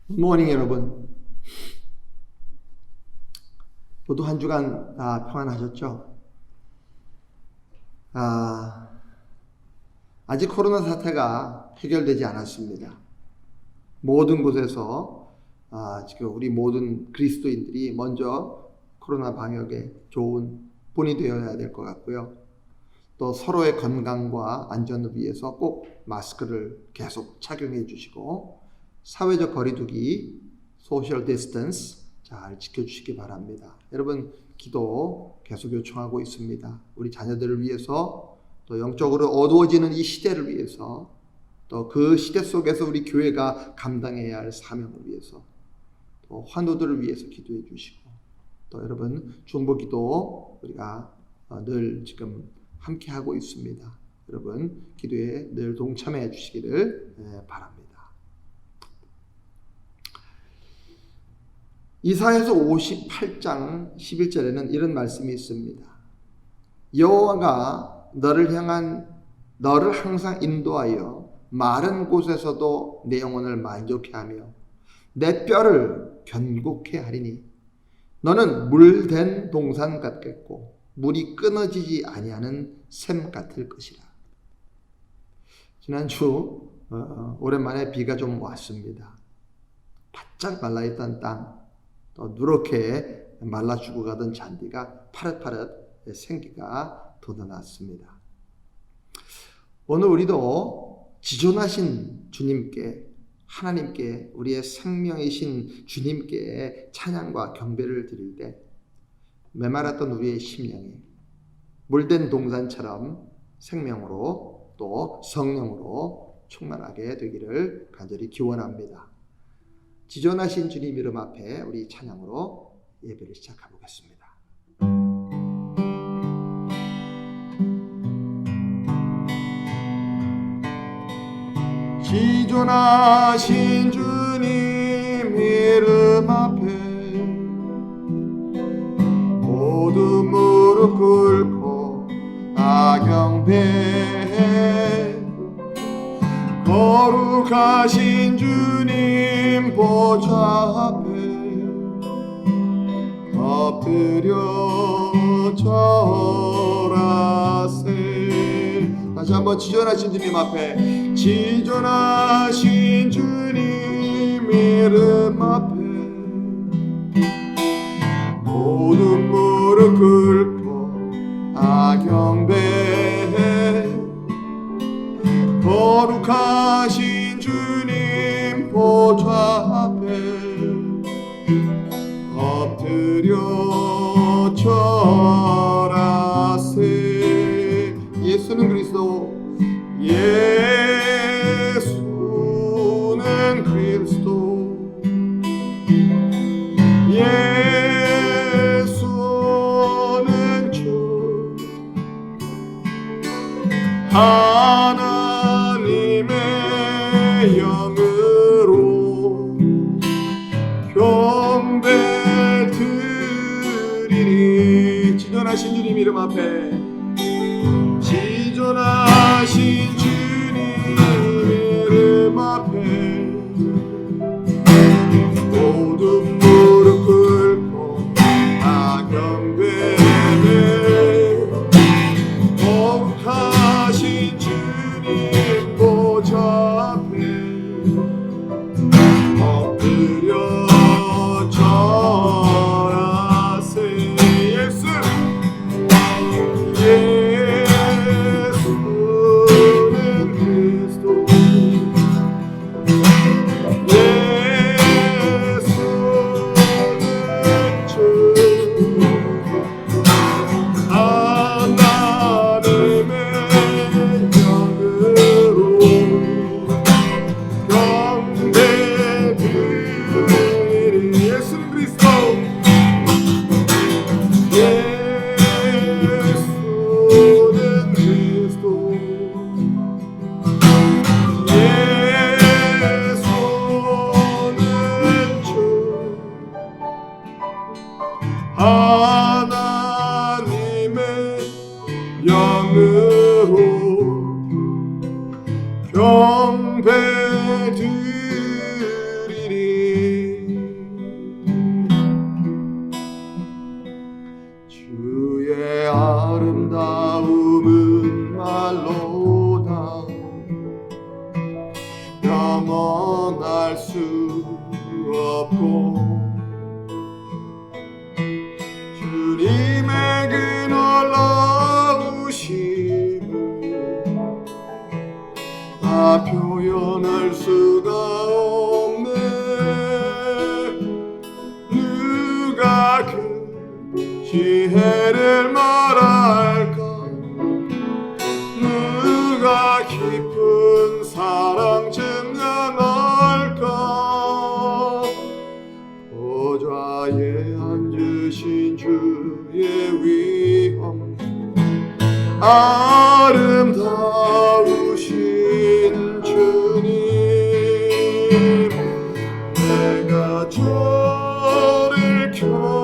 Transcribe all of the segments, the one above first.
굿모닝 여러분. 모두 한 주간 평안하셨죠? 아직 코로나 사태가 해결되지 않았습니다. 모든 곳에서 지금 우리 모든 그리스도인들이 먼저 코로나 방역에 좋은 본이 되어야 될 것 같고요. 또 서로의 건강과 안전을 위해서 꼭 마스크를 계속 착용해 주시고 사회적 거리두기, 소셜 디스턴스 잘 지켜주시기 바랍니다. 여러분 기도 계속 요청하고 있습니다. 우리 자녀들을 위해서, 또 영적으로 어두워지는 이 시대를 위해서, 또 그 시대 속에서 우리 교회가 감당해야 할 사명을 위해서, 또 환우들을 위해서 기도해 주시고, 또 여러분 중보기도 우리가 늘 지금 함께 하고 있습니다. 여러분 기도에 늘 동참해 주시기를 바랍니다. 이사야서 58장 11절에는 이런 말씀이 있습니다. 여호와가 너를 항상 인도하여 마른 곳에서도 내 영혼을 만족해 하며 내 뼈를 견고케 하리니 너는 물된 동산 같겠고 물이 끊어지지 아니하는 샘 같을 것이라. 지난주 오랜만에 비가 좀 왔습니다. 바짝 말라있던 땅, 또 누렇게 말라 죽어가던 잔디가 파릇파릇 생기가 돋아났습니다. 오늘 우리도 지존하신 주님께, 하나님께, 우리의 생명이신 주님께 찬양과 경배를 드릴 때 메마랐던 우리의 심령이 물된 동산처럼 생명으로 또 성령으로 충만하게 되기를 간절히 기원합니다. 지존하신 주님 이름 앞에 우리 찬양으로 예배를 시작해 보겠습니다. 지존하신 주님 이름 앞에 모두 무릎 꿇고 경배해. 거룩하신 주님 보좌 앞에 엎드려 절하세. 다시 한번 지존하신 주님 앞에, 지존하신 주님 이름 앞에 모두 무릎 꿇고 경배해. 거룩하신 주님 보좌 앞에 엎드려 절하세. 예수는 그리스도, 예수는 그리스도, 예수는 주 하나님의 영으로 경배 드리니. 지존하신 주님 이름 앞에, 지존하신 주님 이름 앞에 모두 무릎 꿇고 경배해. 거룩하신 주님 보좌 앞에 엎드려 절하세. 수 없고 주님의 그 놀라우심을 다 표현할 수가 없네. 누가 그 지혜를 말할까? 누가 깊은 사랑 증명할까? 보좌에 앉으신 주의 위엄 아름다우신 주님, 내가 저를 경외함으로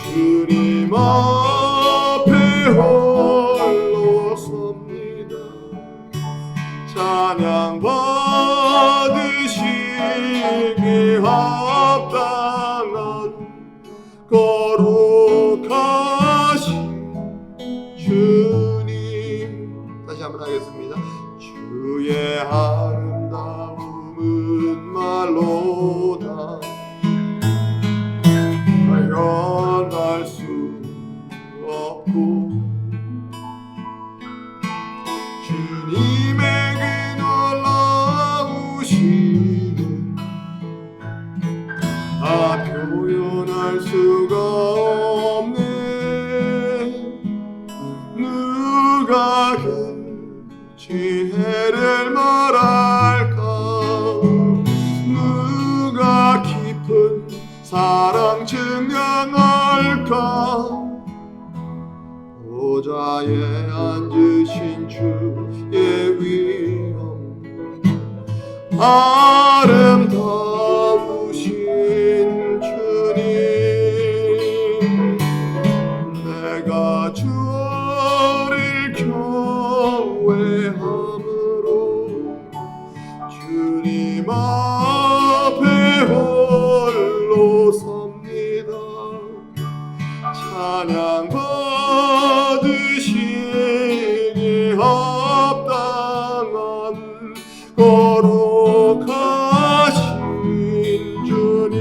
주님 앞에 홀로 섭니다. 찬양 받으시기 합당한 거룩하신 주님. 다시 한번 하겠습니다. 주의 아름다움은 말로다 표현할 수 없고 주님의 그 놀라우심은 표현할 수가 없네. 누가 그 지혜를 말할까? 누가 깊은 사랑 증명할까? 보좌에 앉으신 주의 위엄 아름다우신 주님, 내가 주를 경외함으로 주님 앞에 홀로 섭니다. 찬양 받으시기 합당한 거룩하신 주님,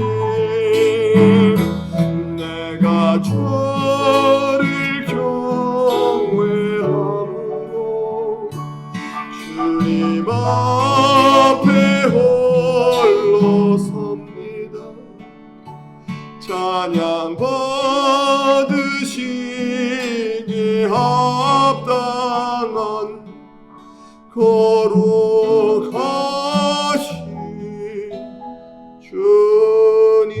내가 주를 경외함으로 주님 앞에 홀로 섭니다. 찬양 받으시기 합당한 거룩하신 주님.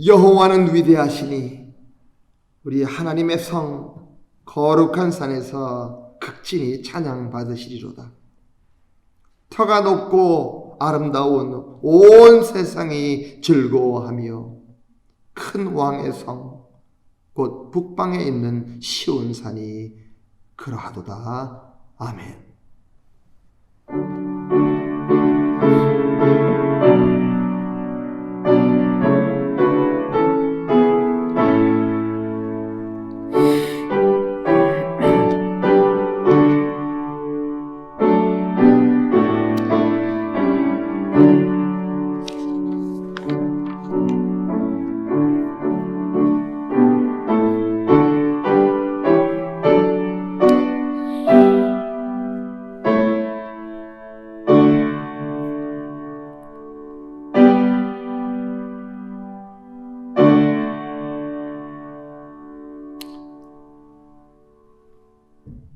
여호와는 위대하시니 우리 하나님의 성 거룩한 산에서 극진히 찬양받으시리로다. 터가 높고 아름다운 온 세상이 즐거워하며 큰 왕의 성 곧 북방에 있는 시온산이 그러하도다. 아멘.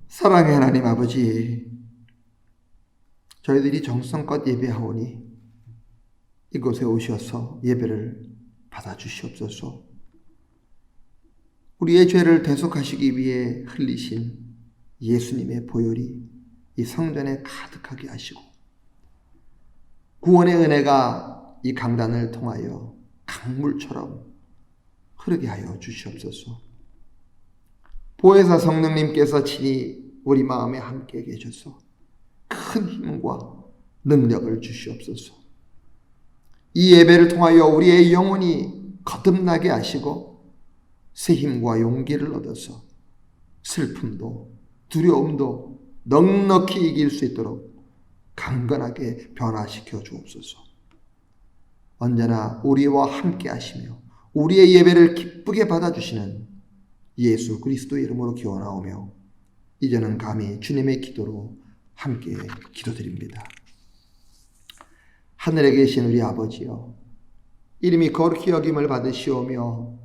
사랑의 하나님 아버지, 저희들이 정성껏 예배하오니 이곳에 오셔서 예배를 받아주시옵소서. 우리의 죄를 대속하시기 위해 흘리신 예수님의 보혈이 이 성전에 가득하게 하시고 구원의 은혜가 이 강단을 통하여 강물처럼 흐르게 하여 주시옵소서. 보혜사 성령님께서 친히 우리 마음에 함께 계셔서 큰 힘과 능력을 주시옵소서. 이 예배를 통하여 우리의 영혼이 거듭나게 하시고 새 힘과 용기를 얻어서 슬픔도 두려움도 넉넉히 이길 수 있도록 강건하게 변화시켜 주옵소서. 언제나 우리와 함께 하시며 우리의 예배를 기쁘게 받아주시는 예수 그리스도의 이름으로 기원하오며 이제는 감히 주님의 기도로 함께 기도드립니다. 하늘에 계신 우리 아버지여, 이름이 거룩히 여김을 받으시오며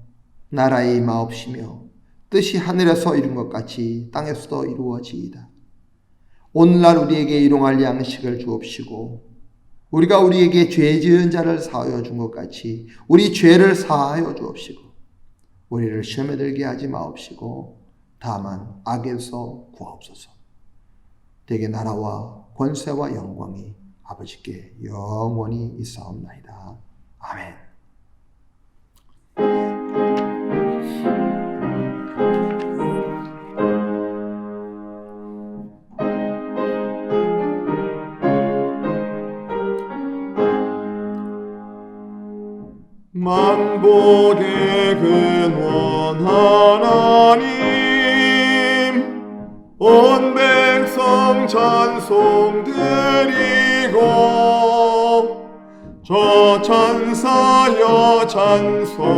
나라의 임하옵시며 뜻이 하늘에서 이룬 것 같이 땅에서도 이루어지이다. 오늘날 우리에게 일용할 양식을 주옵시고 우리가 우리에게 죄 지은 자를 사하여 준 것 같이 우리 죄를 사하여 주옵시고 우리를 시험에 들게 하지 마옵시고 다만 악에서 구하옵소서. 대개 나라와 권세와 영광이 아버지께 영원히 있사옵나이다. 아멘. 만복의 근원 하나님, 온 백성 찬송 드리고 저 찬사여 찬송하세.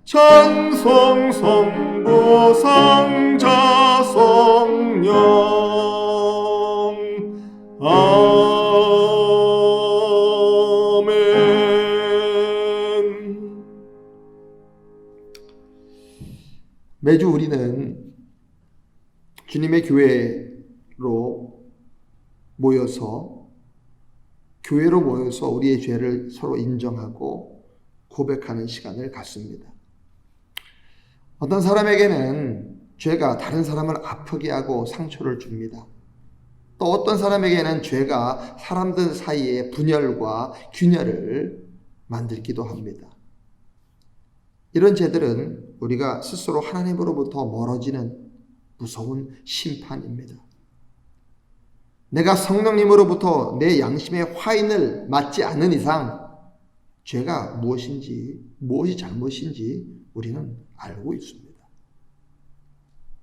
찬송 성부 성자 성령 매주 우리는 주님의 교회로 모여서 우리의 죄를 서로 인정하고 고백하는 시간을 갖습니다. 어떤 사람에게는 죄가 다른 사람을 아프게 하고 상처를 줍니다. 또 어떤 사람에게는 죄가 사람들 사이에 분열과 균열을 만들기도 합니다. 이런 죄들은 우리가 스스로 하나님으로부터 멀어지는 무서운 심판입니다. 내가 성령님으로부터 내 양심의 화인을 맞지 않는 이상 죄가 무엇이 잘못인지 우리는 알고 있습니다.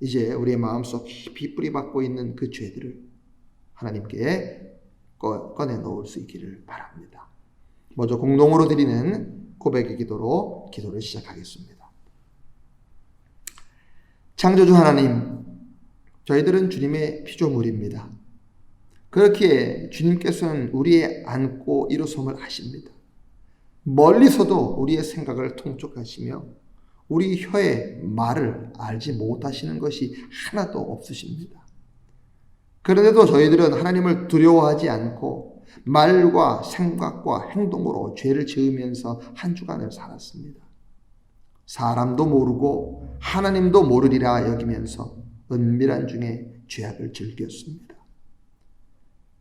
이제 우리의 마음속 깊이 뿌리박고 있는 그 죄들을 하나님께 꺼내 놓을 수 있기를 바랍니다. 먼저 공동으로 드리는 고백의 기도로 기도를 시작하겠습니다. 창조주 하나님, 저희들은 주님의 피조물입니다. 그렇기에 주님께서는 우리의 안고 일어섬을 아십니다. 멀리서도 우리의 생각을 통촉하시며 우리 혀의 말을 알지 못하시는 것이 하나도 없으십니다. 그런데도 저희들은 하나님을 두려워하지 않고 말과 생각과 행동으로 죄를 지으면서 한 주간을 살았습니다. 사람도 모르고 하나님도 모르리라 여기면서 은밀한 중에 죄악을 즐겼습니다.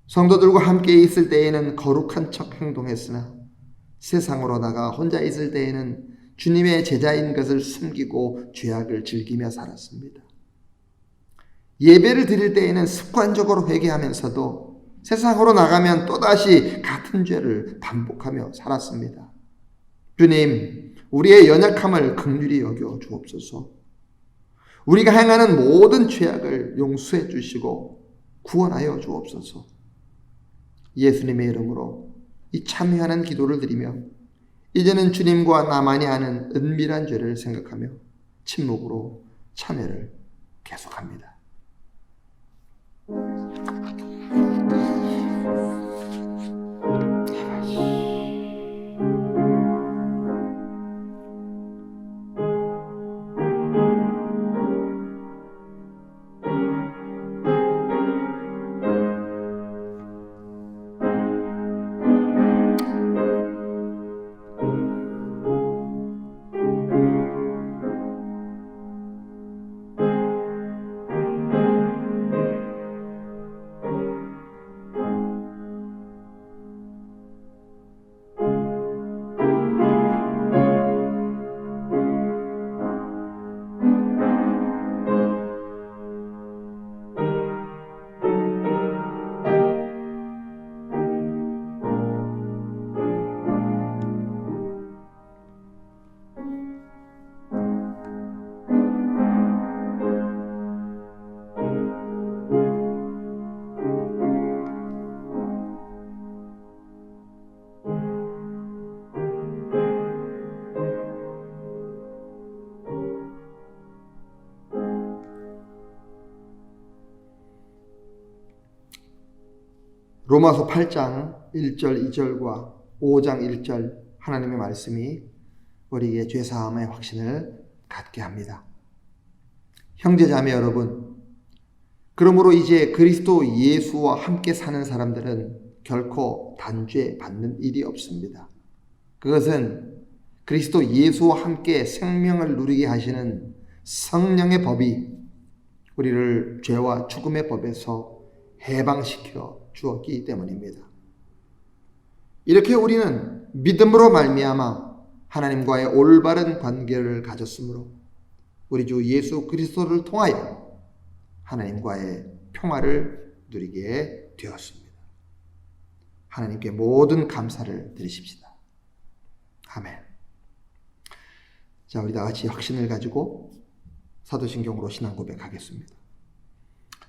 성도들과 함께 있을 때에는 거룩한 척 행동했으나 세상으로 나가 혼자 있을 때에는 주님의 제자인 것을 숨기고 죄악을 즐기며 살았습니다. 예배를 드릴 때에는 습관적으로 회개하면서도 세상으로 나가면 또다시 같은 죄를 반복하며 살았습니다. 주님, 우리의 연약함을 긍휼히 여겨 주옵소서. 우리가 행하는 모든 죄악을 용서해 주시고 구원하여 주옵소서. 예수님의 이름으로 이 참회하는 기도를 드리며 이제는 주님과 나만이 아는 은밀한 죄를 생각하며 침묵으로 참회를 계속합니다. 로마서 8장 1절 2절과 5장 1절 하나님의 말씀이 우리에게 죄사함의 확신을 갖게 합니다. 형제자매 여러분, 그러므로 이제 그리스도 예수와 함께 사는 사람들은 결코 단죄 받는 일이 없습니다. 그것은 그리스도 예수와 함께 생명을 누리게 하시는 성령의 법이 우리를 죄와 죽음의 법에서 해방시켜 주었기 때문입니다. 이렇게 우리는 믿음으로 말미암아 하나님과의 올바른 관계를 가졌으므로 우리 주 예수 그리스도를 통하여 하나님과의 평화를 누리게 되었습니다. 하나님께 모든 감사를 드리십시다. 아멘. 자, 우리 다 같이 확신을 가지고 사도신경으로 신앙 고백하겠습니다.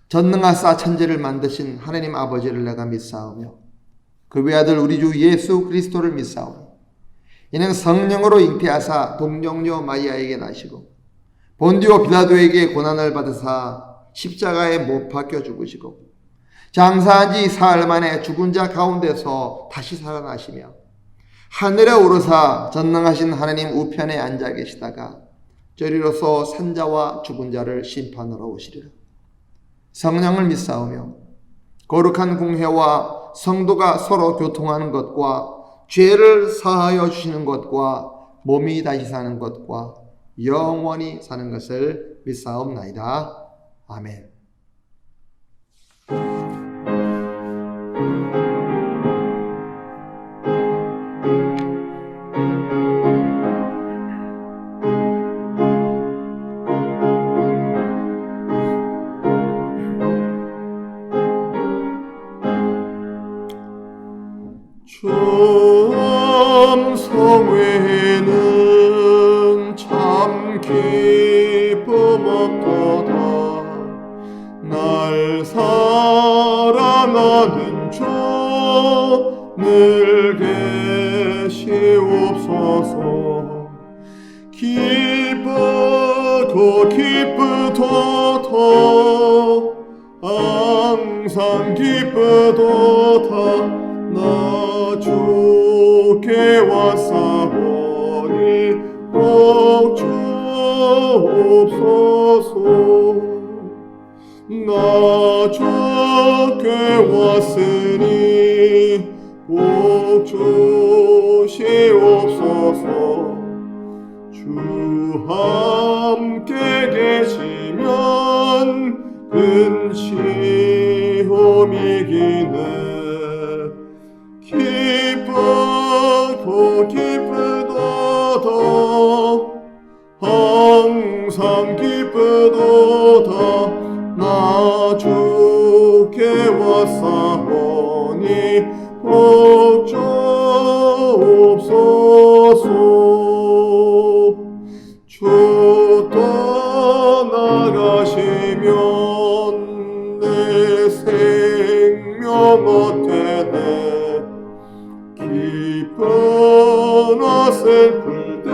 전능하사 천지를 만드신 하나님 아버지를 내가 믿사오며 그 외아들 우리 주 예수 그리스도를 믿사오니 이는 성령으로 잉태하사 동정녀 마리아에게 나시고 본디오 빌라도에게 고난을 받으사 십자가에 못 박혀 죽으시고 장사한 지 사흘 만에 죽은 자 가운데서 다시 살아나시며 하늘에 오르사 전능하신 하나님 우편에 앉아 계시다가 저리로서 산자와 죽은 자를 심판하러 오시리라. 성령을 믿사오며 거룩한 공회와 성도가 서로 교통하는 것과 죄를 사하여 주시는 것과 몸이 다시 사는 것과 영원히 사는 것을 믿사옵나이다. 아멘. 성회는 참 기쁨 없도다. 날 사랑하는 주 늘 계시옵소서. 기쁘고 기쁘도다. 항상 기쁘도다. 나 주께 왔사오니 복 주옵소서. 나 주께 왔으니 복 주시옵소서. 주 함께 계시면 근시험 이기네. 기쁘고 기쁘도다. 항상 기쁘도다. 나 주께 왔사오니 복 주옵소서. 주 떠나가시면 내 생명 어때네. 기쁘나 슬플 때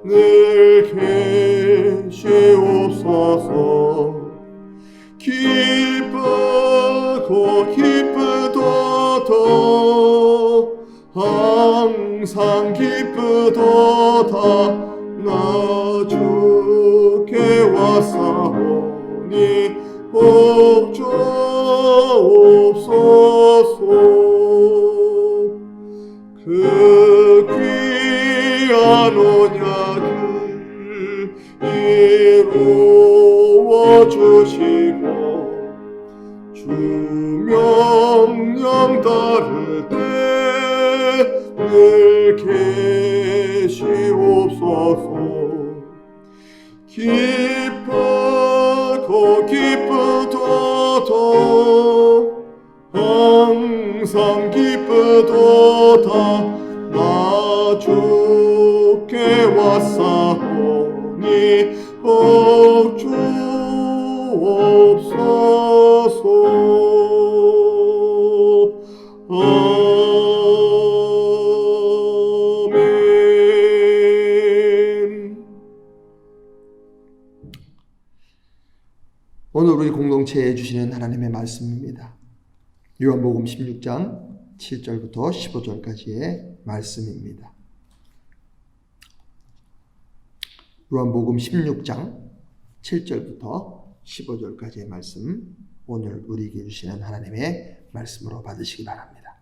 늘 계시옵소서. 기쁘고 기쁘도다. 항상 기쁘도다. 나 주께 왔사오니 복 주옵소서. 그 귀한 언약을 이루어 주시고 주 명령 따를 때 늘 계시옵소서. 기쁘고 기쁘도다. 항상 기쁘도다. 나 주께 왔사오니 복 주옵소서. 아멘. 오늘 우리 공동체에 주시는 하나님의 말씀입니다. 요한복음 16장 7절부터 15절까지의 말씀입니다. 요한복음 16장 7절부터 15절까지의 말씀, 오늘 우리에게 주시는 하나님의 말씀으로 받으시기 바랍니다.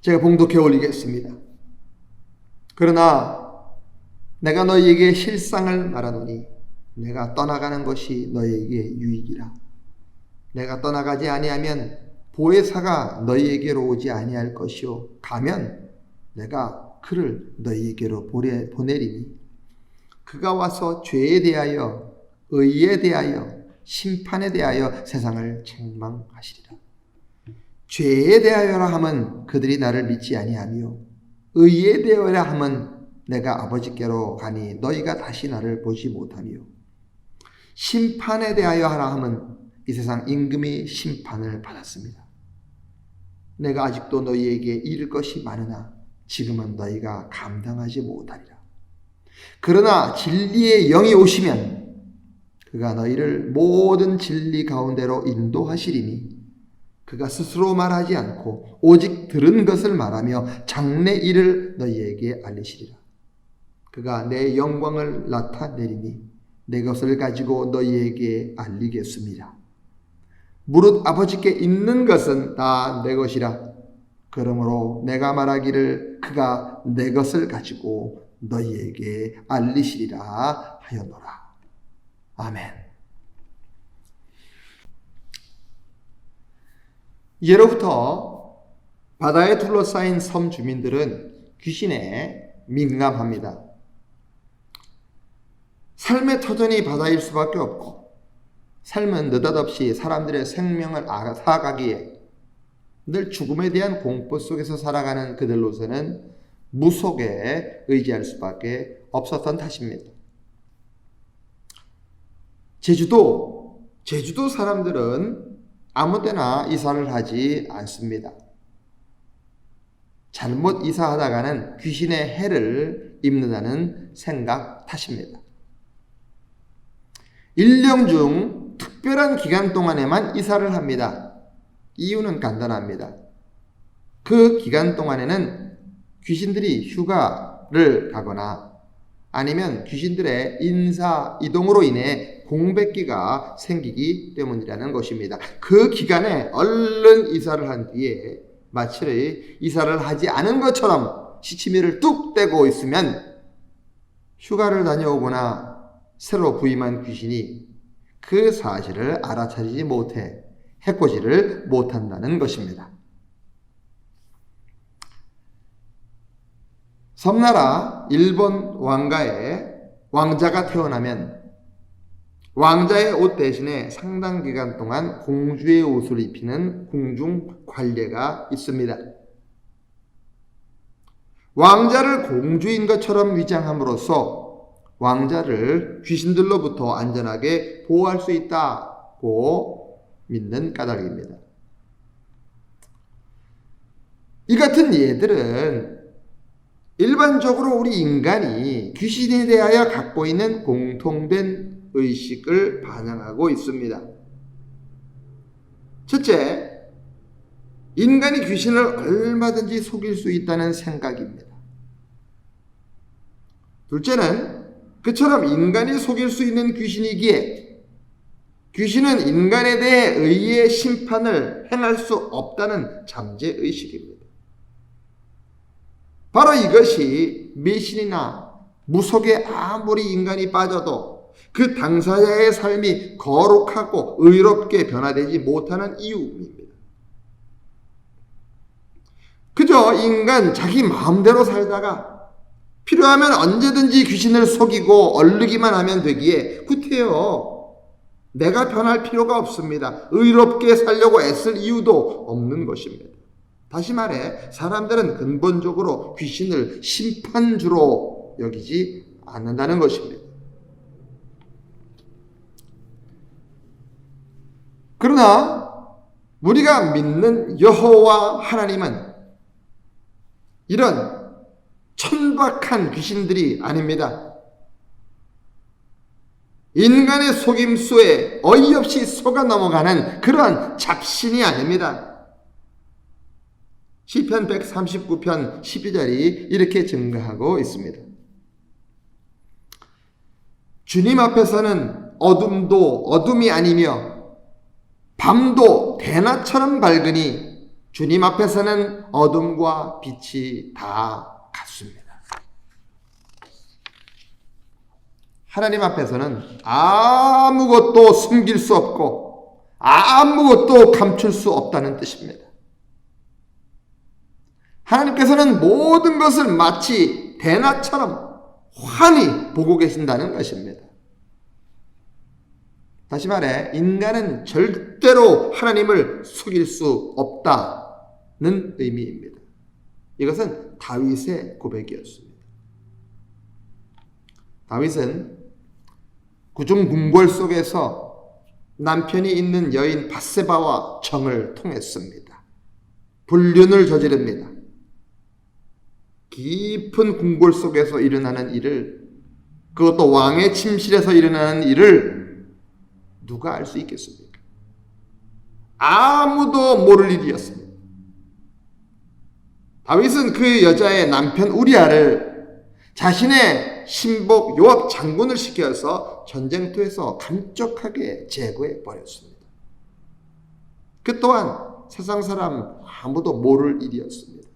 제가 봉독해 올리겠습니다. 그러나 내가 너희에게 실상을 말하노니 내가 떠나가는 것이 너희에게 유익이라. 내가 떠나가지 아니하면 보혜사가 너희에게로 오지 아니할 것이요, 가면 내가 그를 너희에게로 보내리니 그가 와서 죄에 대하여 의에 대하여 심판에 대하여 세상을 책망하시리라. 죄에 대하여라 함은 그들이 나를 믿지 아니하며 의에 대하여라 함은 내가 아버지께로 가니 너희가 다시 나를 보지 못하며 심판에 대하여 하라 함은 이 세상 임금이 심판을 받았습니다. 내가 아직도 너희에게 이를 것이 많으나 지금은 너희가 감당하지 못하리라. 그러나 진리의 영이 오시면 그가 너희를 모든 진리 가운데로 인도하시리니 그가 스스로 말하지 않고 오직 들은 것을 말하며 장래 일을 너희에게 알리시리라. 그가 내 영광을 나타내리니 내 것을 가지고 너희에게 알리겠습니다. 무릇 아버지께 있는 것은 다 내 것이라. 그러므로 내가 말하기를 그가 내 것을 가지고 너희에게 알리시리라 하였노라. 아멘. 예로부터 바다에 둘러싸인 섬 주민들은 귀신에 민감합니다. 삶의 터전이 바다일 수밖에 없고 삶은 느닷없이 사람들의 생명을 앗아가기에 늘 죽음에 대한 공포 속에서 살아가는 그들로서는 무속에 의지할 수밖에 없었던 탓입니다. 제주도 사람들은 아무 때나 이사를 하지 않습니다. 잘못 이사하다가는 귀신의 해를 입는다는 생각 탓입니다. 1년 중 특별한 기간 동안에만 이사를 합니다. 이유는 간단합니다. 그 기간 동안에는 귀신들이 휴가를 가거나 아니면 귀신들의 인사 이동으로 인해 공백기가 생기기 때문이라는 것입니다. 그 기간에 얼른 이사를 한 뒤에 마치 이사를 하지 않은 것처럼 시치미를 뚝 떼고 있으면 휴가를 다녀오거나 새로 부임한 귀신이 그 사실을 알아차리지 못해 해코지를 못한다는 것입니다. 섬나라 일본 왕가에 왕자가 태어나면 왕자의 옷 대신에 상당 기간 동안 공주의 옷을 입히는 궁중 관례가 있습니다. 왕자를 공주인 것처럼 위장함으로써 왕자를 귀신들로부터 안전하게 보호할 수 있다고 믿는 까닭입니다. 이 같은 예들은 일반적으로 우리 인간이 귀신에 대하여 갖고 있는 공통된 의식을 반영하고 있습니다. 첫째, 인간이 귀신을 얼마든지 속일 수 있다는 생각입니다. 둘째는 그처럼 인간이 속일 수 있는 귀신이기에 귀신은 인간에 대해 의의 심판을 행할 수 없다는 잠재의식입니다. 바로 이것이迷信이나 무속에 아무리 인간이 빠져도 그 당사자의 삶이 거룩하고 의롭게 변화되지 못하는 이유입니다. 그저 인간 자기 마음대로 살다가 필요하면 언제든지 귀신을 속이고 얼르기만 하면 되기에 구태여 내가 변할 필요가 없습니다. 의롭게 살려고 애쓸 이유도 없는 것입니다. 다시 말해 사람들은 근본적으로 귀신을 심판주로 여기지 않는다는 것입니다. 그러나 우리가 믿는 여호와 하나님은 이런 천박한 귀신들이 아닙니다. 인간의 속임수에 어이없이 속아 넘어가는 그러한 잡신이 아닙니다. 시편 139편 12절이 이렇게 증거하고 있습니다. 주님 앞에서는 어둠도 어둠이 아니며 밤도 대낮처럼 밝으니 주님 앞에서는 어둠과 빛이 다 같습니다. 하나님 앞에서는 아무것도 숨길 수 없고 아무것도 감출 수 없다는 뜻입니다. 하나님께서는 모든 것을 마치 대낮처럼 환히 보고 계신다는 것입니다. 다시 말해 인간은 절대로 하나님을 속일 수 없다는 의미입니다. 이것은 다윗의 고백이었습니다. 다윗은 구중궁궐 속에서 남편이 있는 여인 밧세바와 정을 통했습니다. 불륜을 저지릅니다. 깊은 궁궐 속에서 일어나는 일을, 그것도 왕의 침실에서 일어나는 일을 누가 알 수 있겠습니까? 아무도 모를 일이었습니다. 다윗은 그 여자의 남편 우리아를 자신의 신복 요압 장군을 시켜서 전쟁터에서 감쪽하게 제거해 버렸습니다. 그 또한 세상 사람 아무도 모를 일이었습니다.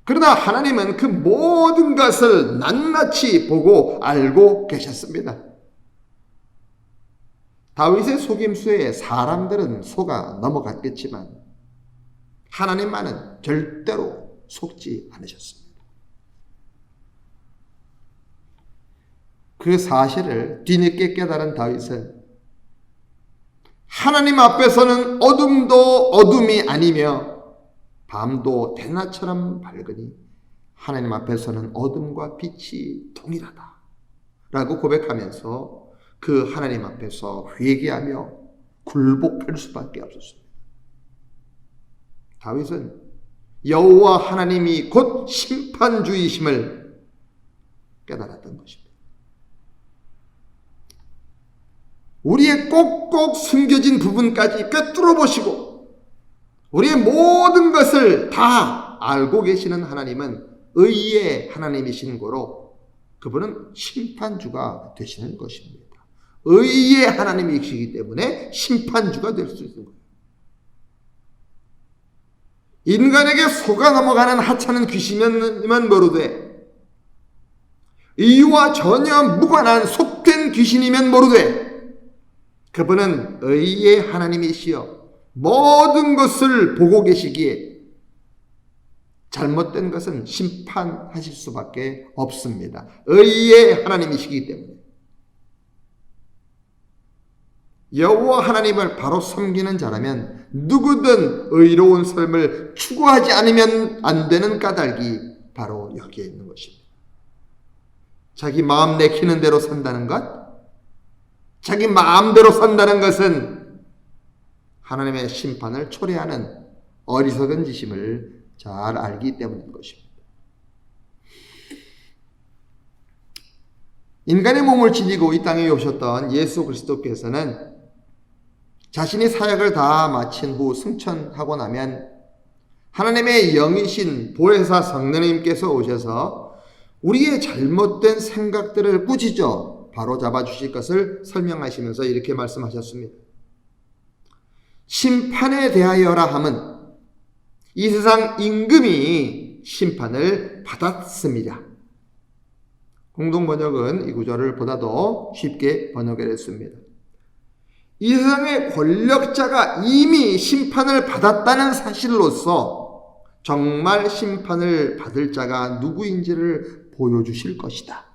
그러나 하나님은 그 모든 것을 낱낱이 보고 알고 계셨습니다. 다윗의 속임수에 사람들은 속아 넘어갔겠지만 하나님만은 절대로 속지 않으셨습니다. 그 사실을 뒤늦게 깨달은 다윗은 하나님 앞에서는 어둠도 어둠이 아니며 밤도 대낮처럼 밝으니 하나님 앞에서는 어둠과 빛이 동일하다 라고 고백하면서 그 하나님 앞에서 회개하며 굴복할 수밖에 없었습니다. 다윗은 여호와 하나님이 곧 심판주이심을 깨달았던 것입니다. 우리의 꼭꼭 숨겨진 부분까지 꿰뚫어 보시고 우리의 모든 것을 다 알고 계시는 하나님은 의의 하나님이신 거로 그분은 심판주가 되시는 것입니다. 의의 하나님이시기 때문에 심판주가 될 수 있는 거예요. 인간에게 속아 넘어가는 하찮은 귀신이면 모르되 이와 전혀 무관한 속된 귀신이면 모르되 그분은 의의 하나님이시여 모든 것을 보고 계시기에 잘못된 것은 심판하실 수밖에 없습니다. 의의 하나님이시기 때문에 여호와 하나님을 바로 섬기는 자라면 누구든 의로운 삶을 추구하지 않으면 안 되는 까닭이 바로 여기에 있는 것입니다. 자기 마음 내키는 대로 산다는 것, 자기 마음대로 산다는 것은 하나님의 심판을 초래하는 어리석은 짓임을 잘 알기 때문인 것입니다. 인간의 몸을 지니고 이 땅에 오셨던 예수 그리스도께서는 자신이 사역을 다 마친 후 승천하고 나면 하나님의 영이신 보혜사 성령님께서 오셔서 우리의 잘못된 생각들을 꾸짖어 바로잡아 주실 것을 설명하시면서 이렇게 말씀하셨습니다. 심판에 대하여라 함은 이 세상 임금이 심판을 받았습니다. 공동번역은 이 구절을 보다도 쉽게 번역을 했습니다. 이 세상의 권력자가 이미 심판을 받았다는 사실로서 정말 심판을 받을 자가 누구인지를 보여주실 것이다.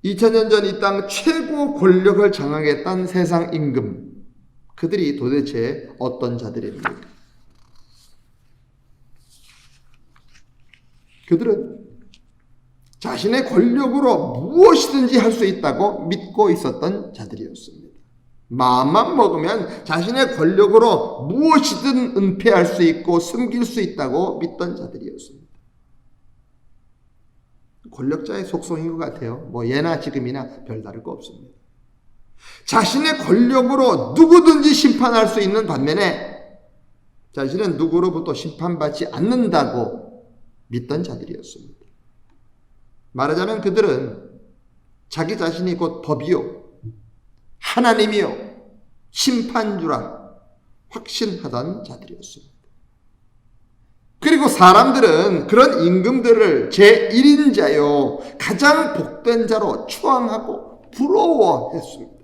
2000년 전 이 땅 최고 권력을 장악했던 세상 임금, 그들이 도대체 어떤 자들입니까? 그들은 자신의 권력으로 무엇이든지 할 수 있다고 믿고 있었던 자들이었습니다. 마음만 먹으면 자신의 권력으로 무엇이든 은폐할 수 있고 숨길 수 있다고 믿던 자들이었습니다. 권력자의 속성인 것 같아요. 뭐 예나 지금이나 별다를 거 없습니다. 자신의 권력으로 누구든지 심판할 수 있는 반면에 자신은 누구로부터 심판받지 않는다고 믿던 자들이었습니다. 말하자면 그들은 자기 자신이 곧 법이요, 하나님이요, 심판주라 확신하던 자들이었습니다. 그리고 사람들은 그런 임금들을 제1인자요, 가장 복된 자로 추앙하고 부러워했습니다.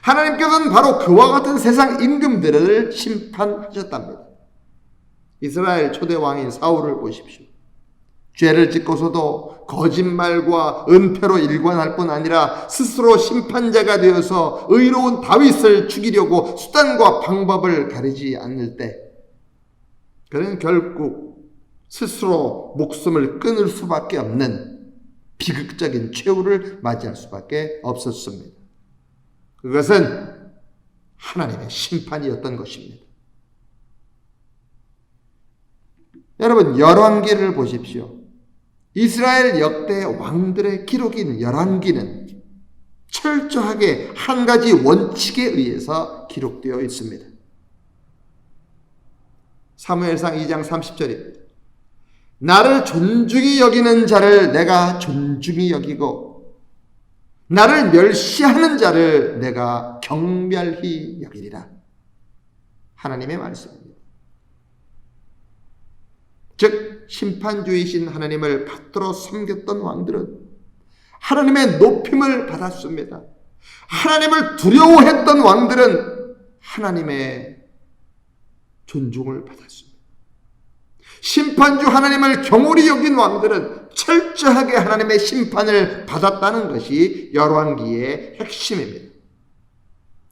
하나님께서는 바로 그와 같은 세상 임금들을 심판하셨답니다. 이스라엘 초대 왕인 사울을 보십시오. 죄를 짓고서도 거짓말과 은폐로 일관할 뿐 아니라 스스로 심판자가 되어서 의로운 다윗을 죽이려고 수단과 방법을 가리지 않을 때 그는 결국 스스로 목숨을 끊을 수밖에 없는 비극적인 최후를 맞이할 수밖에 없었습니다. 그것은 하나님의 심판이었던 것입니다. 여러분, 열왕기를 보십시오. 이스라엘 역대 왕들의 기록인 열왕기는 철저하게 한 가지 원칙에 의해서 기록되어 있습니다. 사무엘상 2장 30절입니다. 나를 존중히 여기는 자를 내가 존중히 여기고 나를 멸시하는 자를 내가 경멸히 여기리라. 하나님의 말씀입니다. 즉 심판주이신 하나님을 받들어 섬겼던 왕들은 하나님의 높임을 받았습니다. 하나님을 두려워했던 왕들은 하나님의 존중을 받았습니다. 심판주 하나님을 경홀히 여긴 왕들은 철저하게 하나님의 심판을 받았다는 것이 열왕기의 핵심입니다.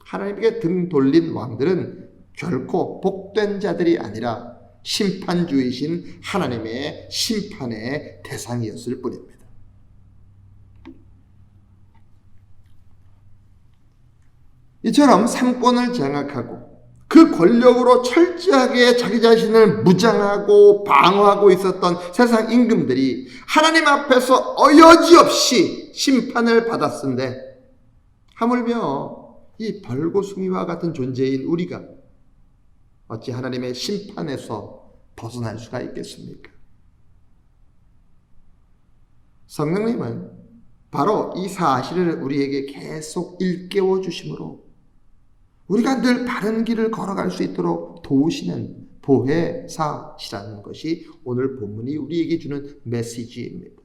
하나님께 등 돌린 왕들은 결코 복된 자들이 아니라 심판주이신 하나님의 심판의 대상이었을 뿐입니다. 이처럼 삼권을 장악하고 그 권력으로 철저하게 자기 자신을 무장하고 방어하고 있었던 세상 임금들이 하나님 앞에서 어여지없이 심판을 받았은데 하물며 이 벌고숭이와 같은 존재인 우리가 어찌 하나님의 심판에서 벗어날 수가 있겠습니까? 성령님은 바로 이 사실을 우리에게 계속 일깨워 주심으로 우리가 늘 바른 길을 걸어갈 수 있도록 도우시는 보혜사시라는 것이 오늘 본문이 우리에게 주는 메시지입니다.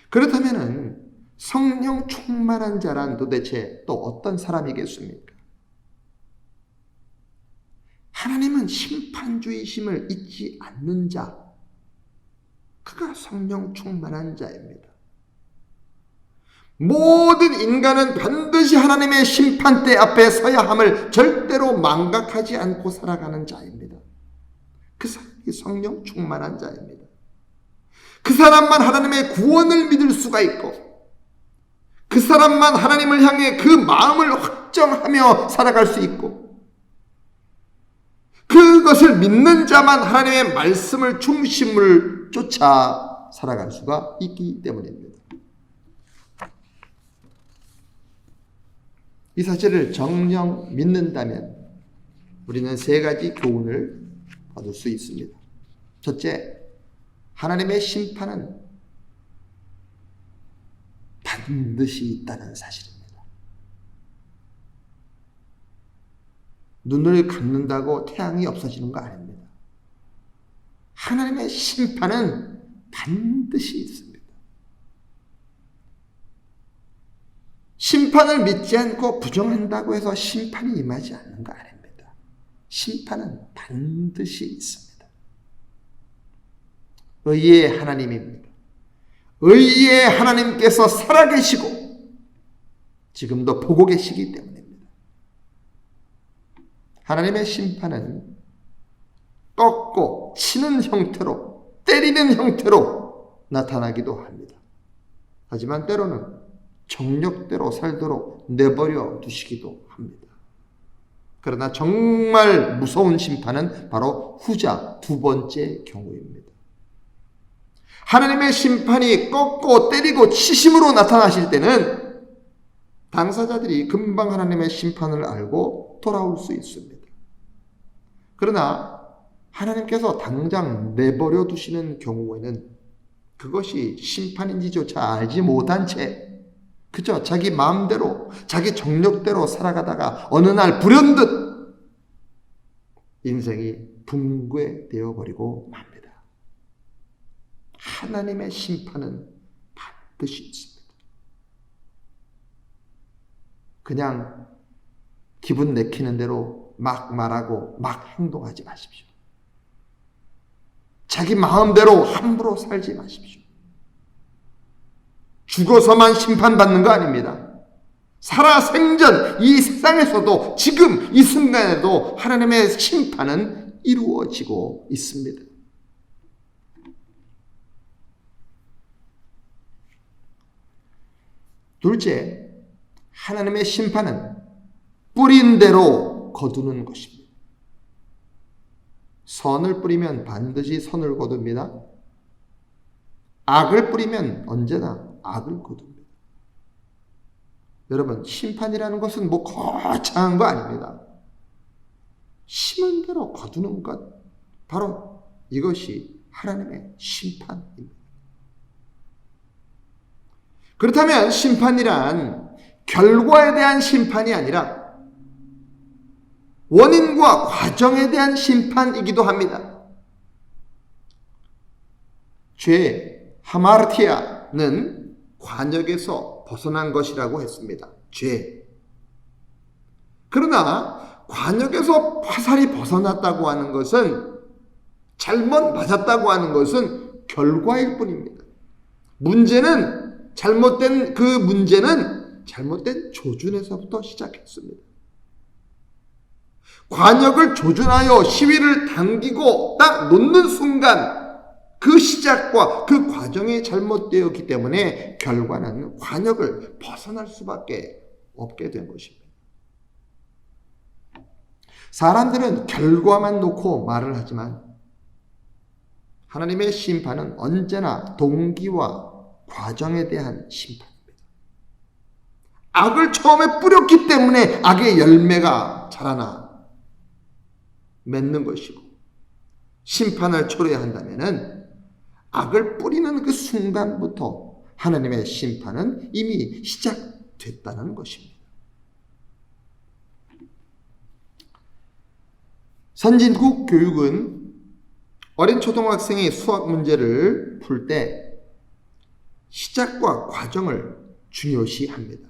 그렇다면 성령 충만한 자란 도대체 또 어떤 사람이겠습니까? 하나님은 심판주의심을 잊지 않는 자, 그가 성령 충만한 자입니다. 모든 인간은 반드시 하나님의 심판대 앞에 서야 함을 절대로 망각하지 않고 살아가는 자입니다. 그 사람이 성령 충만한 자입니다. 그 사람만 하나님의 구원을 믿을 수가 있고 그 사람만 하나님을 향해 그 마음을 확정하며 살아갈 수 있고 그것을 믿는 자만 하나님의 말씀을 중심을 쫓아 살아갈 수가 있기 때문입니다. 이 사실을 정녕 믿는다면 우리는 세 가지 교훈을 얻을 수 있습니다. 첫째, 하나님의 심판은 반드시 있다는 사실입니다. 눈을 감는다고 태양이 없어지는 거 아닙니다. 하나님의 심판은 반드시 있습니다. 심판을 믿지 않고 부정한다고 해서 심판이 임하지 않는 거 아닙니다. 심판은 반드시 있습니다. 의의 하나님입니다. 의의 하나님께서 살아계시고 지금도 보고 계시기 때문입니다. 하나님의 심판은 꺾고 치는 형태로 때리는 형태로 나타나기도 합니다. 하지만 때로는 정력대로 살도록 내버려 두시기도 합니다. 그러나 정말 무서운 심판은 바로 후자, 두 번째 경우입니다. 하나님의 심판이 꺾고 때리고 치심으로 나타나실 때는 당사자들이 금방 하나님의 심판을 알고 돌아올 수 있습니다. 그러나 하나님께서 당장 내버려 두시는 경우에는 그것이 심판인지조차 알지 못한 채 그저 자기 마음대로 자기 정력대로 살아가다가 어느 날 불현듯 인생이 붕괴되어 버리고 맙니다. 하나님의 심판은 반드시 있습니다. 그냥 기분 내키는 대로 막 말하고 막 행동하지 마십시오. 자기 마음대로 함부로 살지 마십시오. 죽어서만 심판받는 거 아닙니다. 살아생전 이 세상에서도 지금 이 순간에도 하나님의 심판은 이루어지고 있습니다. 둘째, 하나님의 심판은 뿌린 대로 거두는 것입니다. 선을 뿌리면 반드시 선을 거둡니다. 악을 뿌리면 언제나 악을 거둡니다. 여러분, 심판이라는 것은 뭐 거창한 거 아닙니다. 심은 대로 거두는 것, 바로 이것이 하나님의 심판입니다. 그렇다면 심판이란 결과에 대한 심판이 아니라 원인과 과정에 대한 심판이기도 합니다. 죄, 하마르티아는 관역에서 벗어난 것이라고 했습니다. 죄. 그러나 관역에서 화살이 벗어났다고 하는 것은, 잘못 맞았다고 하는 것은 결과일 뿐입니다. 잘못된 조준에서부터 시작했습니다. 관역을 조준하여 시위를 당기고 딱 놓는 순간 그 시작과 그 과정이 잘못되었기 때문에 결과는 관역을 벗어날 수밖에 없게 된 것입니다. 사람들은 결과만 놓고 말을 하지만 하나님의 심판은 언제나 동기와 과정에 대한 심판입니다. 악을 처음에 뿌렸기 때문에 악의 열매가 자라나 맺는 것이고, 심판을 초래해야 한다면은 악을 뿌리는 그 순간부터 하나님의 심판은 이미 시작됐다는 것입니다. 선진국 교육은 어린 초등학생이 수학 문제를 풀 때 시작과 과정을 중요시합니다.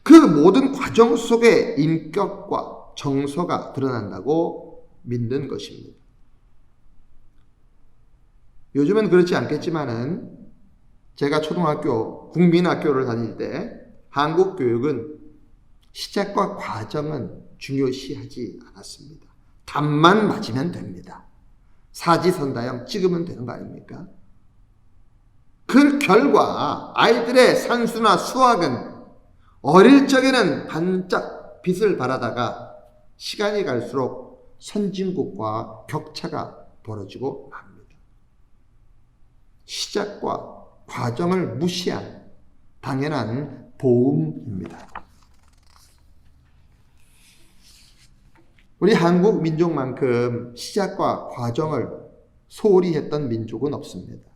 그 모든 과정 속에 인격과 정서가 드러난다고 믿는 것입니다. 요즘은 그렇지 않겠지만은 제가 초등학교, 국민학교를 다닐 때 한국 교육은 시작과 과정은 중요시하지 않았습니다. 답만 맞으면 됩니다. 사지선다형 찍으면 되는 거 아닙니까? 그 결과 아이들의 산수나 수학은 어릴 적에는 반짝 빛을 발하다가 시간이 갈수록 선진국과 격차가 벌어지고 맙니다. 시작과 과정을 무시한 당연한 보응입니다. 우리 한국 민족만큼 시작과 과정을 소홀히 했던 민족은 없습니다.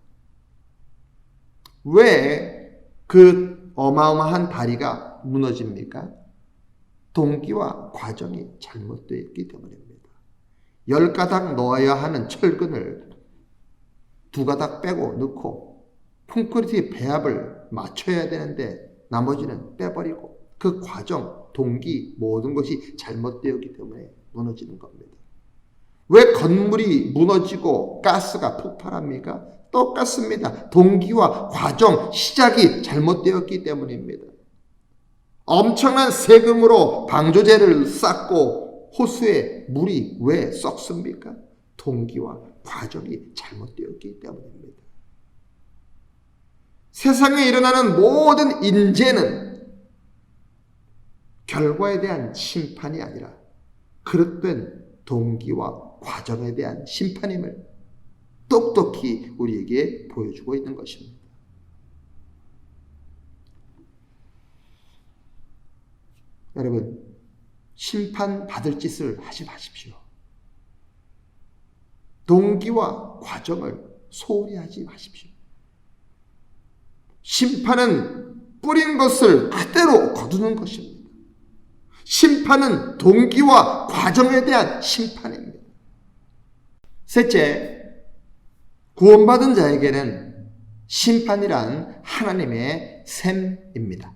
왜 그 어마어마한 다리가 무너집니까? 동기와 과정이 잘못되어 있기 때문입니다. 10가닥 넣어야 하는 철근을 2가닥 빼고 넣고 콘크리트 배합을 맞춰야 되는데 나머지는 빼버리고, 그 과정, 동기, 모든 것이 잘못되었기 때문에 무너지는 겁니다. 왜 건물이 무너지고 가스가 폭발합니까? 똑같습니다. 동기와 과정, 시작이 잘못되었기 때문입니다. 엄청난 세금으로 방조제를 쌓고 호수에 물이 왜 썩습니까? 동기와 과정이 잘못되었기 때문입니다. 세상에 일어나는 모든 인재는 결과에 대한 심판이 아니라 그릇된 동기와 과정에 대한 심판임을 똑똑히 우리에게 보여주고 있는 것입니다. 여러분, 심판받을 짓을 하지 마십시오. 동기와 과정을 소홀히 하지 마십시오. 심판은 뿌린 것을 그대로 거두는 것입니다. 심판은 동기와 과정에 대한 심판입니다. 셋째, 구원받은 자에게는 심판이란 하나님의 셈입니다.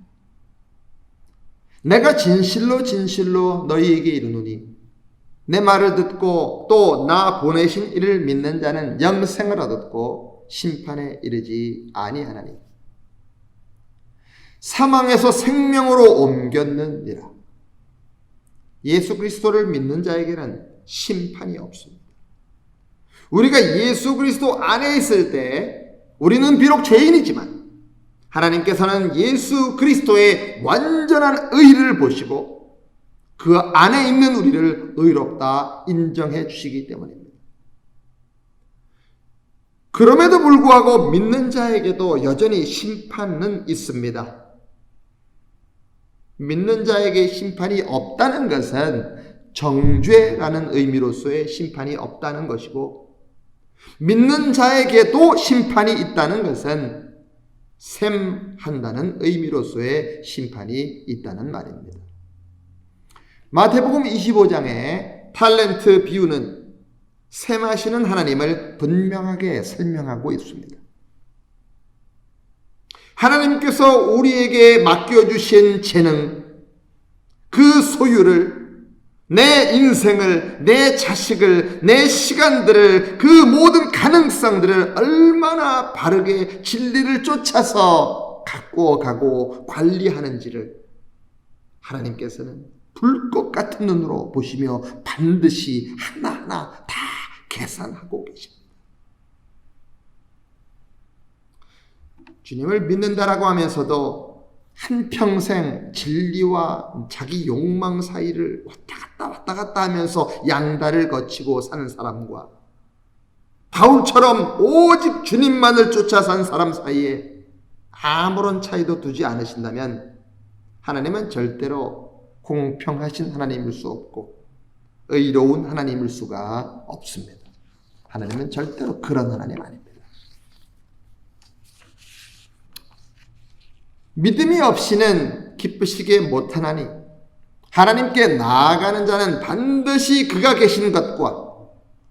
내가 진실로 진실로 너희에게 이르노니 내 말을 듣고 또 나 보내신 이를 믿는 자는 영생을 얻었고 심판에 이르지 아니하나니 사망에서 생명으로 옮겼느니라. 예수 그리스도를 믿는 자에게는 심판이 없습니다. 우리가 예수 그리스도 안에 있을 때 우리는 비록 죄인이지만 하나님께서는 예수 그리스도의 완전한 의를 보시고 그 안에 있는 우리를 의롭다 인정해 주시기 때문입니다. 그럼에도 불구하고 믿는 자에게도 여전히 심판은 있습니다. 믿는 자에게 심판이 없다는 것은 정죄라는 의미로서의 심판이 없다는 것이고, 믿는 자에게도 심판이 있다는 것은 셈한다는 의미로서의 심판이 있다는 말입니다. 마태복음 25장의 탤런트 비유는 셈하시는 하나님을 분명하게 설명하고 있습니다. 하나님께서 우리에게 맡겨주신 재능, 그 소유를, 내 인생을, 내 자식을, 내 시간들을, 그 모든 가능성들을 얼마나 바르게 진리를 쫓아서 갖고 가고 관리하는지를 하나님께서는 불꽃 같은 눈으로 보시며 반드시 하나하나 다 계산하고 계십니다. 주님을 믿는다라고 하면서도 한평생 진리와 자기 욕망 사이를 왔다 갔다 하면서 양다를 거치고 사는 사람과 바울처럼 오직 주님만을 쫓아 산 사람 사이에 아무런 차이도 두지 않으신다면 하나님은 절대로 공평하신 하나님일 수 없고 의로운 하나님일 수가 없습니다. 하나님은 절대로 그런 하나님 아닙니다. 믿음이 없이는 기쁘시게 못하나니 하나님께 나아가는 자는 반드시 그가 계신 것과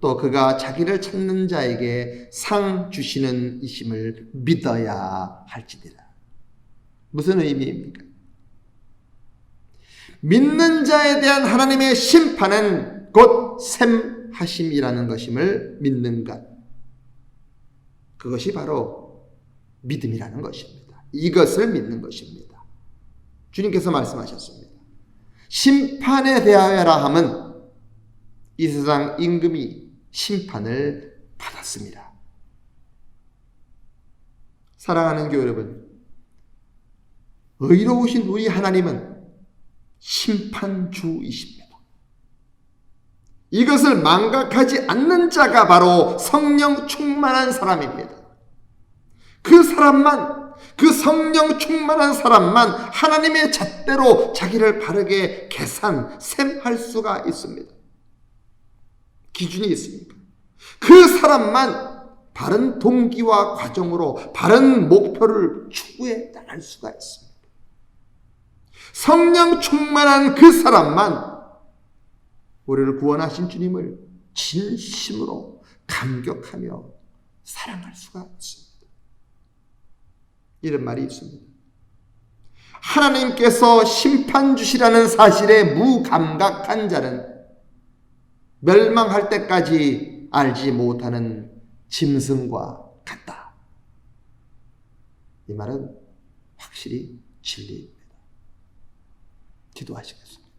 또 그가 자기를 찾는 자에게 상 주시는 이심을 믿어야 할지니라. 무슨 의미입니까? 믿는 자에 대한 하나님의 심판은 곧 셈하심이라는 것임을 믿는 것. 그것이 바로 믿음이라는 것입니다. 이것을 믿는 것입니다. 주님께서 말씀하셨습니다. 심판에 대하여라 함은 이 세상 임금이 심판을 받았습니다. 사랑하는 교회 여러분, 의로우신 우리 하나님은 심판주이십니다. 이것을 망각하지 않는 자가 바로 성령 충만한 사람입니다. 그 성령 충만한 사람만 하나님의 잣대로 자기를 바르게 셈할 수가 있습니다. 기준이 있습니다. 그 사람만 바른 동기와 과정으로 바른 목표를 추구해 나갈 수가 있습니다. 성령 충만한 그 사람만 우리를 구원하신 주님을 진심으로 감격하며 사랑할 수가 있습니다. 이런 말이 있습니다. 하나님께서 심판 주시라는 사실에 무감각한 자는 멸망할 때까지 알지 못하는 짐승과 같다. 이 말은 확실히 진리입니다. 기도하시겠습니다.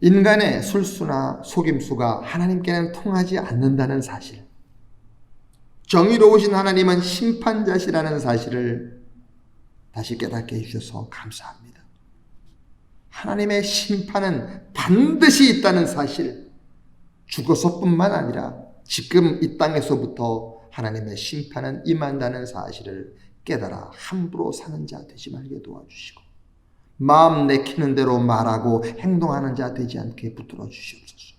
인간의 술수나 속임수가 하나님께는 통하지 않는다는 사실, 정의로우신 하나님은 심판자시라는 사실을 다시 깨닫게 해주셔서 감사합니다. 하나님의 심판은 반드시 있다는 사실, 죽어서뿐만 아니라 지금 이 땅에서부터 하나님의 심판은 임한다는 사실을 깨달아 함부로 사는 자 되지 말게 도와주시고, 마음 내키는 대로 말하고 행동하는 자 되지 않게 붙들어 주시옵소서.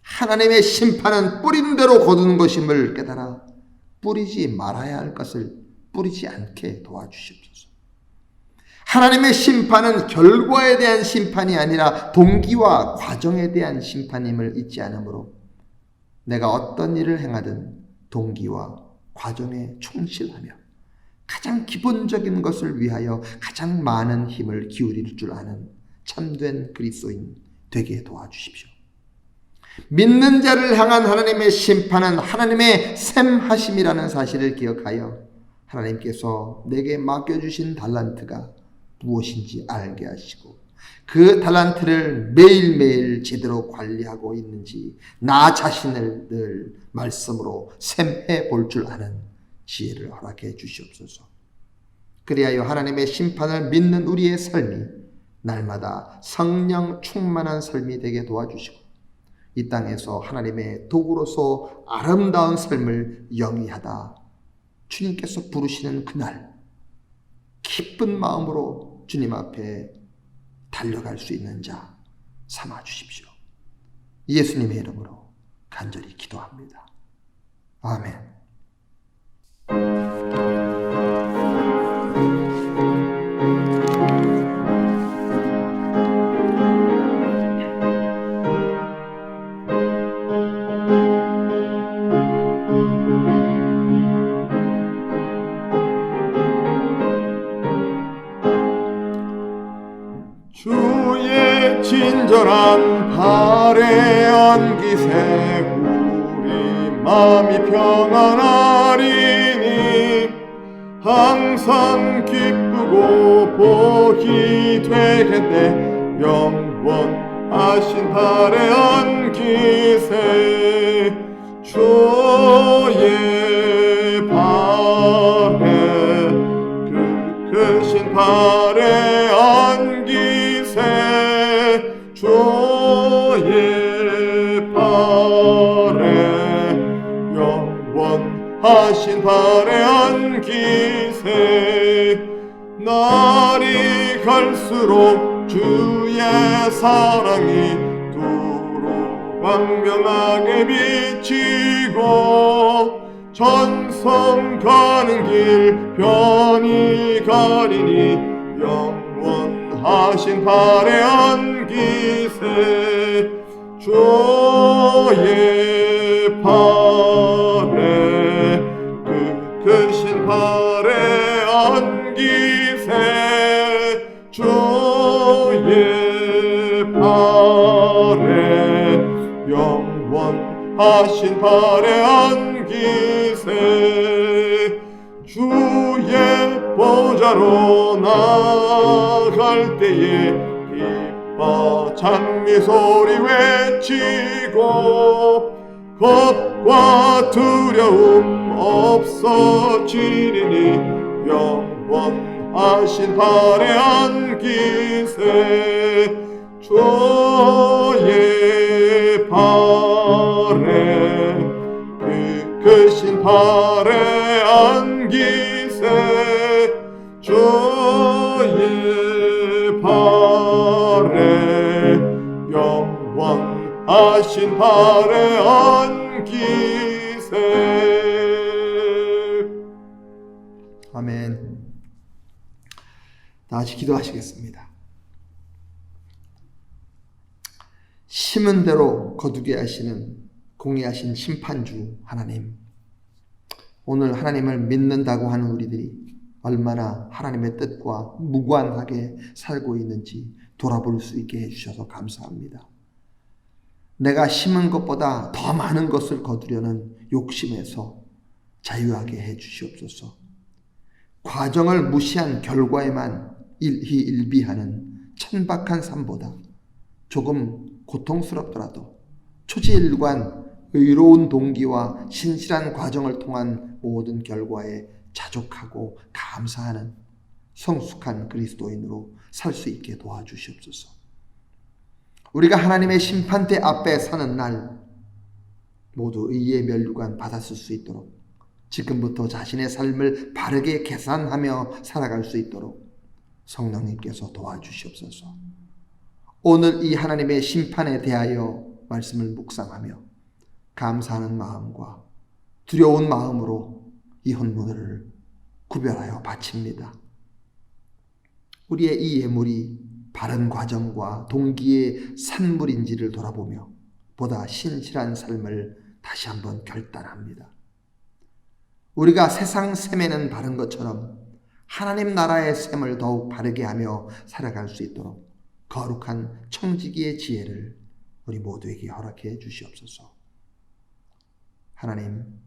하나님의 심판은 뿌린 대로 거두는 것임을 깨달아 뿌리지 말아야 할 것을 뿌리지 않게 도와주시옵소서. 하나님의 심판은 결과에 대한 심판이 아니라 동기와 과정에 대한 심판임을 잊지 않으므로 내가 어떤 일을 행하든 동기와 과정에 충실하며 가장 기본적인 것을 위하여 가장 많은 힘을 기울일 줄 아는 참된 그리스도인 되게 도와주십시오. 믿는 자를 향한 하나님의 심판은 하나님의 샘하심이라는 사실을 기억하여 하나님께서 내게 맡겨주신 달란트가 무엇인지 알게 하시고 그 달란트를 매일매일 제대로 관리하고 있는지 나 자신을 늘 말씀으로 샘해 볼 줄 아는 지혜를 허락해 주시옵소서. 그리하여 하나님의 심판을 믿는 우리의 삶이 날마다 성령 충만한 삶이 되게 도와주시고 이 땅에서 하나님의 도구로서 아름다운 삶을 영위하다 주님께서 부르시는 그날 기쁜 마음으로 주님 앞에 달려갈 수 있는 자 삼아 주십시오. 예수님의 이름으로 간절히 기도합니다. 아멘. 주의 친절한 발에 안기세 우리 마음이 평안하리니 항상 기쁘고 복이 되겠네 영원하신 발에 안기세 주의 발에 그 크신 발에 안기세 주의 발에 영원하신 발에 안기세 날이 갈수록 주의 사랑이 두루 광명하게 비치고 전성 가는 길 편히 가리니 영원하신 발에 안기세 주의 발에 그 크신 발에 안기세 주의 발에 영원하신 발에 안기세 주의 보좌로 나갈 때에 기뻐 찬미 소리 외치고 겁과 두려움 없어지리니 영원하신 발에 안기세 주의 발에 그 크신 발에 안기세 주의 발에 영원하신 발에 안기세. 아멘. 다시 기도하시겠습니다. 심은 대로 거두게 하시는 공의하신 심판주 하나님, 오늘 하나님을 믿는다고 하는 우리들이 얼마나 하나님의 뜻과 무관하게 살고 있는지 돌아볼 수 있게 해주셔서 감사합니다. 내가 심은 것보다 더 많은 것을 거두려는 욕심에서 자유하게 해주시옵소서. 과정을 무시한 결과에만 일희일비하는 천박한 삶보다 조금 고통스럽더라도 초지일관 의로운 동기와 신실한 과정을 통한 모든 결과에 자족하고 감사하는 성숙한 그리스도인으로 살 수 있게 도와주시옵소서. 우리가 하나님의 심판대 앞에 서는 날 모두 의의 면류관 받았을 수 있도록 지금부터 자신의 삶을 바르게 계산하며 살아갈 수 있도록 성령님께서 도와주시옵소서. 오늘 이 하나님의 심판에 대하여 말씀을 묵상하며 감사하는 마음과 두려운 마음으로 이 헌문을 구별하여 바칩니다. 우리의 이 예물이 바른 과정과 동기의 산물인지를 돌아보며 보다 신실한 삶을 다시 한번 결단합니다. 우리가 세상 셈에는 바른 것처럼 하나님 나라의 셈을 더욱 바르게 하며 살아갈 수 있도록 거룩한 청지기의 지혜를 우리 모두에게 허락해 주시옵소서. 하나님,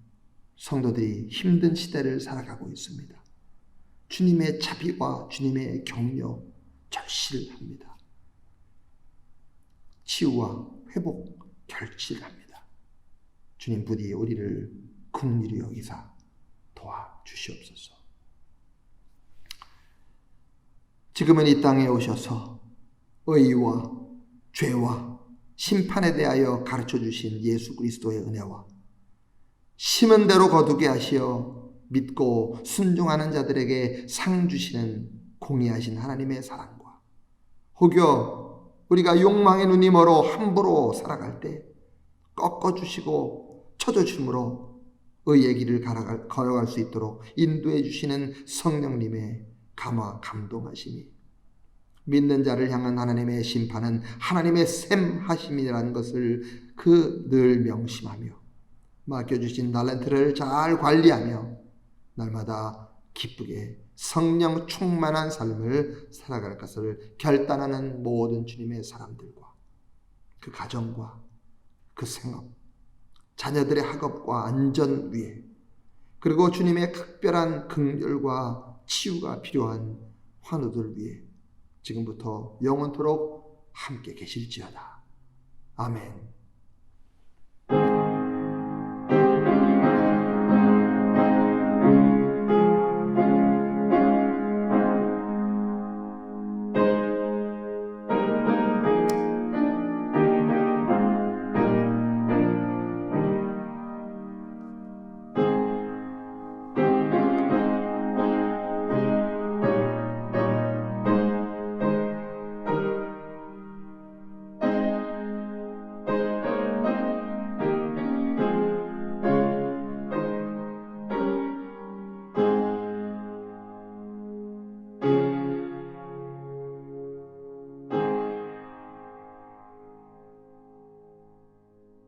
성도들이 힘든 시대를 살아가고 있습니다. 주님의 자비와 주님의 격려 절실합니다. 치유와 회복 결실합니다. 주님 부디 우리를 긍휼히 여기사 도와주시옵소서. 지금은 이 땅에 오셔서 의와 죄와 심판에 대하여 가르쳐 주신 예수 그리스도의 은혜와 심은 대로 거두게 하시어 믿고 순종하는 자들에게 상 주시는 공의하신 하나님의 사랑과 혹여 우리가 욕망의 눈이 멀어 함부로 살아갈 때 꺾어주시고 쳐주심으로 의의 길을 걸어갈 수 있도록 인도해 주시는 성령님의 감화 감동하심이 믿는 자를 향한 하나님의 심판은 하나님의 셈하심이라는 것을 늘 명심하며 맡겨주신 달란트를 잘 관리하며 날마다 기쁘게 성령 충만한 삶을 살아갈 것을 결단하는 모든 주님의 사람들과 그 가정과 그 생업, 자녀들의 학업과 안전 위에 그리고 주님의 특별한 긍휼과 치유가 필요한 환우들 위해 지금부터 영원토록 함께 계실지어다. 아멘.